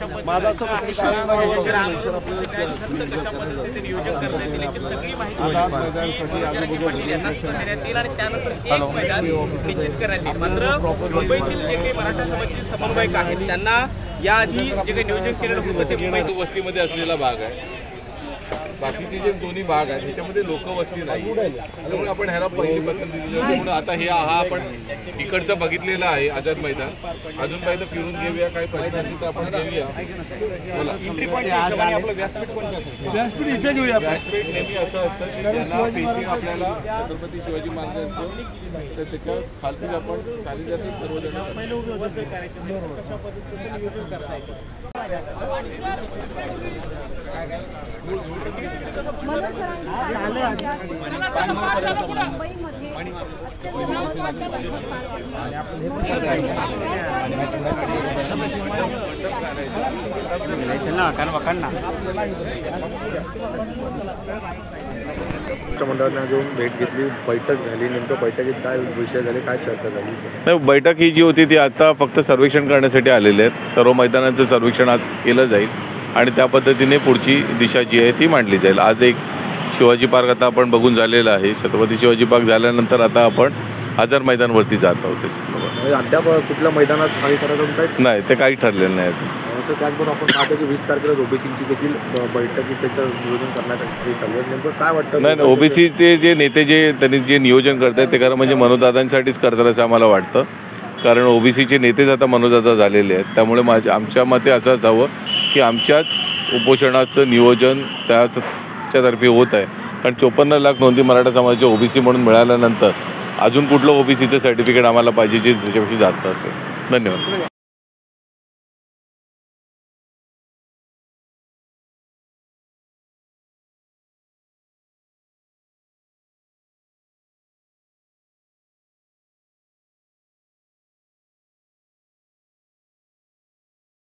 कशा पद्धतीने नियोजन करण्यात येईल याची सगळी माहिती पाटील यांना सुद्धा देण्यात येईल आणि त्यानंतर एक मैदान निश्चित करण्यात येईल। मात्र मुंबईतील जे काही मराठा समाजाचे समन्वयक आहेत त्यांना याआधी जे काही नियोजन केलेलं होतं ते मुंबई वस्तीमध्ये असलेला भाग आहे। बाकीचे जे दोन्ही भाग आहेत त्याच्यामध्ये लोकवस्ती नाही, त्यामुळे आपण ह्याला पहिली पसंती दिली होती। म्हणून आता हा आपण इकडचं बघितलेलं आहे आझाद मैदान, अजून पाहिजे फिरून घेऊया, काही प्रश्न आपण घेऊया। व्यासपीठ इथे घेऊया। व्यासपीठ नेहमी असं असतं की त्यांना फेसिंग आपल्याला छत्रपती शिवाजी महाराजांचं, तर त्याच्या खालतीच आपण सानिध्यातच सर्वजण मंडळांना घेऊन भेट घेतली, बैठक झाली, नेमकं बैठकीत काय विषय झाले, काय चर्चा झाली? नाही, बैठक ही जी होती ती आता फक्त सर्वेक्षण करण्यासाठी आलेले आहेत। सर्व मैदानांचं सर्वेक्षण आज केलं जाईल आणि त्या पद्धतीने पुढची दिशा जी आहे ती मांडली जाईल। आज एक शिवाजी पार्क आता आपण बघून झालेलं आहे। छत्रपती शिवाजी पार्क झाल्यानंतर आता आपण आझाद मैदानवरती जात आहोत। अद्याप कुठल्या मैदानात काही करायचं नाही, ते काही ठरलेलं नाही अजून। त्याचबरोबर आपण पाहतो की 20 तारखेला ओबीसीची देखील बैठकीत त्याचं नियोजन करण्यासाठी चालू आहे। नेमकं काय वाटतं? नाही, ओबीसीचे जे नेते त्यांनी जे नियोजन करतात ते खरं म्हणजे मनोदादांसाठीच करतात असं आम्हाला वाटतं, कारण ओबीसीचे नेतेच आता मनोदादा झालेले आहेत। त्यामुळे आमच्या मते असं असावं की आमच्याच उपोषणाचं नियोजन त्याच्यातर्फे होत आहे, कारण 54 लाख नोंदी मराठा समाजाच्या ओबीसी म्हणून मिळाल्यानंतर अजून कुठलं ओबीसीचं सर्टिफिकेट आम्हाला पाहिजे जे त्याच्यापेक्षा जास्त असेल। धन्यवाद।